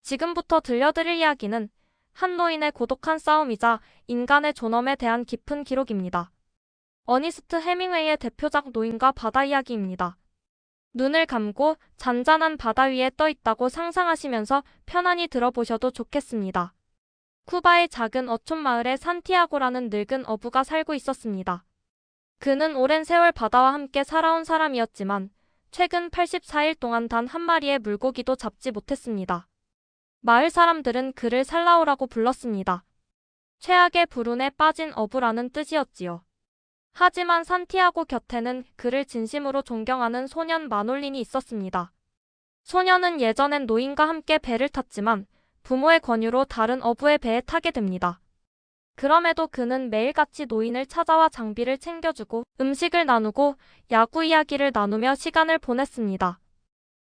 지금부터 들려드릴 이야기는 한 노인의 고독한 싸움이자 인간의 존엄에 대한 깊은 기록입니다. 어니스트 해밍웨이의 대표작 노인과 바다 이야기입니다. 눈을 감고 잔잔한 바다 위에 떠 있다고 상상하시면서 편안히 들어보셔도 좋겠습니다. 쿠바의 작은 어촌 마을에 산티아고라는 늙은 어부가 살고 있었습니다. 그는 오랜 세월 바다와 함께 살아온 사람이었지만 최근 84일 동안 단 한 마리의 물고기도 잡지 못했습니다. 마을 사람들은 그를 살라오라고 불렀습니다. 최악의 불운에 빠진 어부라는 뜻이었지요. 하지만 산티아고 곁에는 그를 진심으로 존경하는 소년 마놀린이 있었습니다. 소년은 예전엔 노인과 함께 배를 탔지만 부모의 권유로 다른 어부의 배에 타게 됩니다. 그럼에도 그는 매일같이 노인을 찾아와 장비를 챙겨주고 음식을 나누고 야구 이야기를 나누며 시간을 보냈습니다.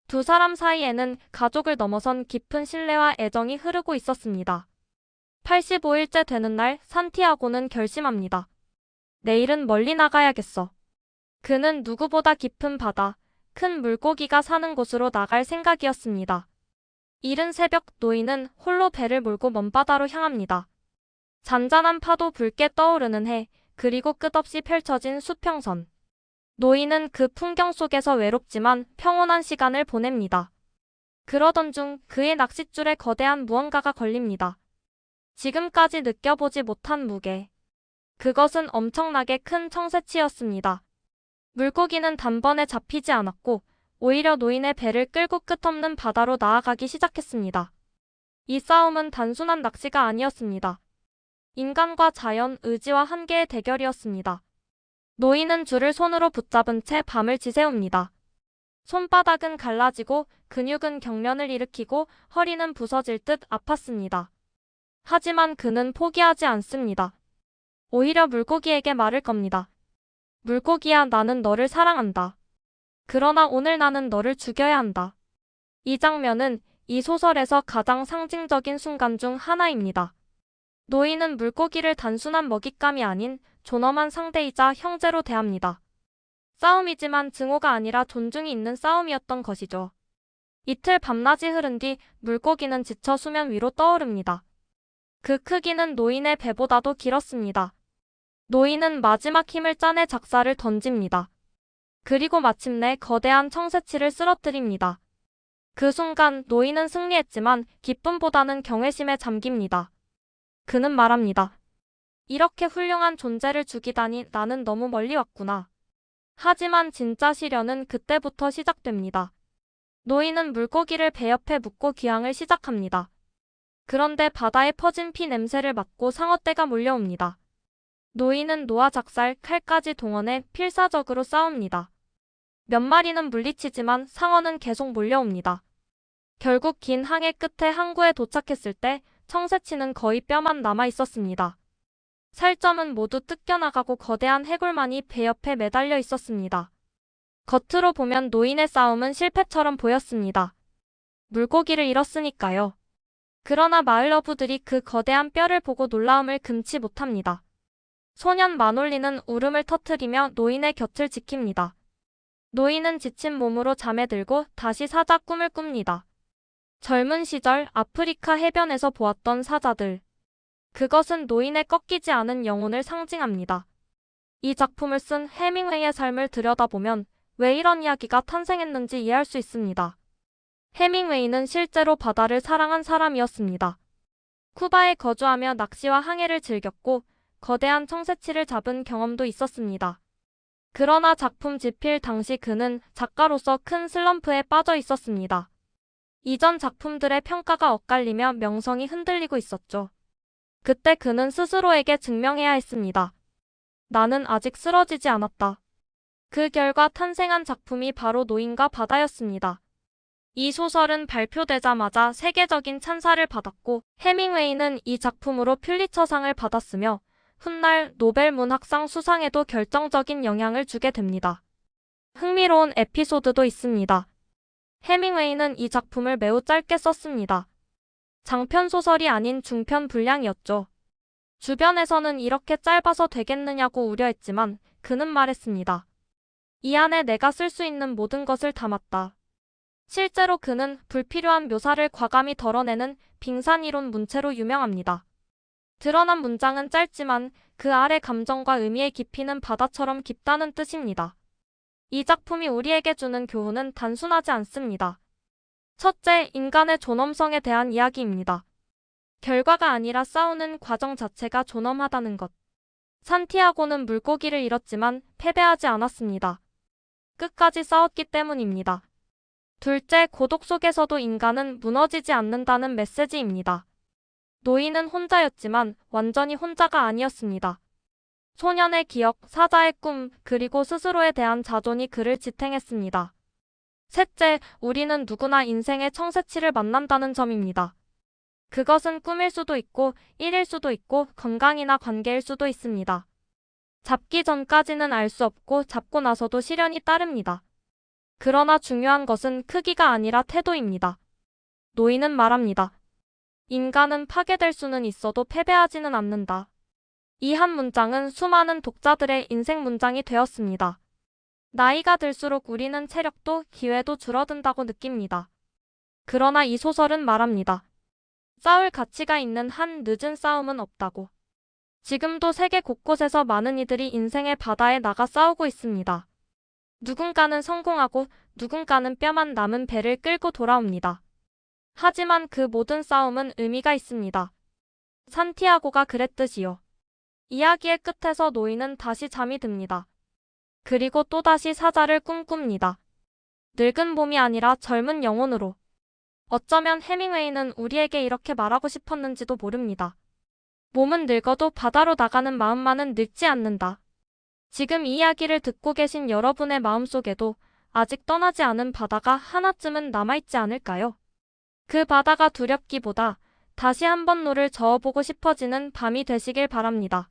두 사람 사이에는 가족을 넘어선 깊은 신뢰와 애정이 흐르고 있었습니다. 85일째 되는 날 산티아고는 결심합니다. 내일은 멀리 나가야겠어. 그는 누구보다 깊은 바다, 큰 물고기가 사는 곳으로 나갈 생각이었습니다. 이른 새벽 노인은 홀로 배를 몰고 먼 바다로 향합니다. 잔잔한 파도 붉게 떠오르는 해, 그리고 끝없이 펼쳐진 수평선. 노인은 그 풍경 속에서 외롭지만 평온한 시간을 보냅니다. 그러던 중 그의 낚싯줄에 거대한 무언가가 걸립니다. 지금까지 느껴보지 못한 무게. 그것은 엄청나게 큰 청새치였습니다. 물고기는 단번에 잡히지 않았고 오히려 노인의 배를 끌고 끝없는 바다로 나아가기 시작했습니다. 이 싸움은 단순한 낚시가 아니었습니다. 인간과 자연, 의지와 한계의 대결이었습니다. 노인은 줄을 손으로 붙잡은 채 밤을 지새웁니다. 손바닥은 갈라지고 근육은 경련을 일으키고 허리는 부서질 듯 아팠습니다. 하지만 그는 포기하지 않습니다. 오히려 물고기에게 말을 겁니다. 물고기야, 나는 너를 사랑한다. 그러나 오늘 나는 너를 죽여야 한다. 이 장면은 이 소설에서 가장 상징적인 순간 중 하나입니다. 노인은 물고기를 단순한 먹잇감이 아닌 존엄한 상대이자 형제로 대합니다. 싸움이지만 증오가 아니라 존중이 있는 싸움이었던 것이죠. 이틀 밤낮이 흐른 뒤 물고기는 지쳐 수면 위로 떠오릅니다. 그 크기는 노인의 배보다도 길었습니다. 노인은 마지막 힘을 짜내 작사를 던집니다. 그리고 마침내 거대한 청새치를 쓰러뜨립니다. 그 순간 노인은 승리했지만 기쁨보다는 경외심에 잠깁니다. 그는 말합니다. 이렇게 훌륭한 존재를 죽이다니 나는 너무 멀리 왔구나. 하지만 진짜 시련은 그때부터 시작됩니다. 노인은 물고기를 배 옆에 묶고 귀향을 시작합니다. 그런데 바다에 퍼진 피 냄새를 맡고 상어떼가 몰려옵니다. 노인은 노와 작살, 칼까지 동원해 필사적으로 싸웁니다. 몇 마리는 물리치지만 상어는 계속 몰려옵니다. 결국 긴 항해 끝에 항구에 도착했을 때 청새치는 거의 뼈만 남아 있었습니다. 살점은 모두 뜯겨나가고 거대한 해골만이 배 옆에 매달려 있었습니다. 겉으로 보면 노인의 싸움은 실패처럼 보였습니다. 물고기를 잃었으니까요. 그러나 마을 어부들이 그 거대한 뼈를 보고 놀라움을 금치 못합니다. 소년 마놀리는 울음을 터뜨리며 노인의 곁을 지킵니다. 노인은 지친 몸으로 잠에 들고 다시 사자 꿈을 꿉니다. 젊은 시절 아프리카 해변에서 보았던 사자들. 그것은 노인의 꺾이지 않은 영혼을 상징합니다. 이 작품을 쓴 해밍웨이의 삶을 들여다보면 왜 이런 이야기가 탄생했는지 이해할 수 있습니다. 해밍웨이는 실제로 바다를 사랑한 사람이었습니다. 쿠바에 거주하며 낚시와 항해를 즐겼고 거대한 청새치를 잡은 경험도 있었습니다. 그러나 작품 집필 당시 그는 작가로서 큰 슬럼프에 빠져 있었습니다. 이전 작품들의 평가가 엇갈리며 명성이 흔들리고 있었죠. 그때 그는 스스로에게 증명해야 했습니다. 나는 아직 쓰러지지 않았다. 그 결과 탄생한 작품이 바로 노인과 바다였습니다. 이 소설은 발표되자마자 세계적인 찬사를 받았고 해밍웨이는 이 작품으로 퓰리처상을 받았으며 훗날 노벨 문학상 수상에도 결정적인 영향을 주게 됩니다. 흥미로운 에피소드도 있습니다. 해밍웨이는 이 작품을 매우 짧게 썼습니다. 장편 소설이 아닌 중편 분량이었죠. 주변에서는 이렇게 짧아서 되겠느냐고 우려했지만 그는 말했습니다. 이 안에 내가 쓸 수 있는 모든 것을 담았다. 실제로 그는 불필요한 묘사를 과감히 덜어내는 빙산이론 문체로 유명합니다. 드러난 문장은 짧지만 그 아래 감정과 의미의 깊이는 바다처럼 깊다는 뜻입니다. 이 작품이 우리에게 주는 교훈은 단순하지 않습니다. 첫째, 인간의 존엄성에 대한 이야기입니다. 결과가 아니라 싸우는 과정 자체가 존엄하다는 것. 산티아고는 물고기를 잃었지만 패배하지 않았습니다. 끝까지 싸웠기 때문입니다. 둘째, 고독 속에서도 인간은 무너지지 않는다는 메시지입니다. 노인은 혼자였지만 완전히 혼자가 아니었습니다. 소년의 기억, 사자의 꿈, 그리고 스스로에 대한 자존이 그를 지탱했습니다. 셋째, 우리는 누구나 인생의 청새치를 만난다는 점입니다. 그것은 꿈일 수도 있고, 일일 수도 있고, 건강이나 관계일 수도 있습니다. 잡기 전까지는 알 수 없고, 잡고 나서도 시련이 따릅니다. 그러나 중요한 것은 크기가 아니라 태도입니다. 노인은 말합니다. 인간은 파괴될 수는 있어도 패배하지는 않는다. 이 한 문장은 수많은 독자들의 인생 문장이 되었습니다. 나이가 들수록 우리는 체력도 기회도 줄어든다고 느낍니다. 그러나 이 소설은 말합니다. 싸울 가치가 있는 한 늦은 싸움은 없다고. 지금도 세계 곳곳에서 많은 이들이 인생의 바다에 나가 싸우고 있습니다. 누군가는 성공하고 누군가는 뼈만 남은 배를 끌고 돌아옵니다. 하지만 그 모든 싸움은 의미가 있습니다. 산티아고가 그랬듯이요. 이야기의 끝에서 노인은 다시 잠이 듭니다. 그리고 또다시 사자를 꿈꿉니다. 늙은 봄이 아니라 젊은 영혼으로. 어쩌면 해밍웨이는 우리에게 이렇게 말하고 싶었는지도 모릅니다. 몸은 늙어도 바다로 나가는 마음만은 늙지 않는다. 지금 이 이야기를 듣고 계신 여러분의 마음속에도 아직 떠나지 않은 바다가 하나쯤은 남아있지 않을까요? 그 바다가 두렵기보다 다시 한번 노를 저어보고 싶어지는 밤이 되시길 바랍니다.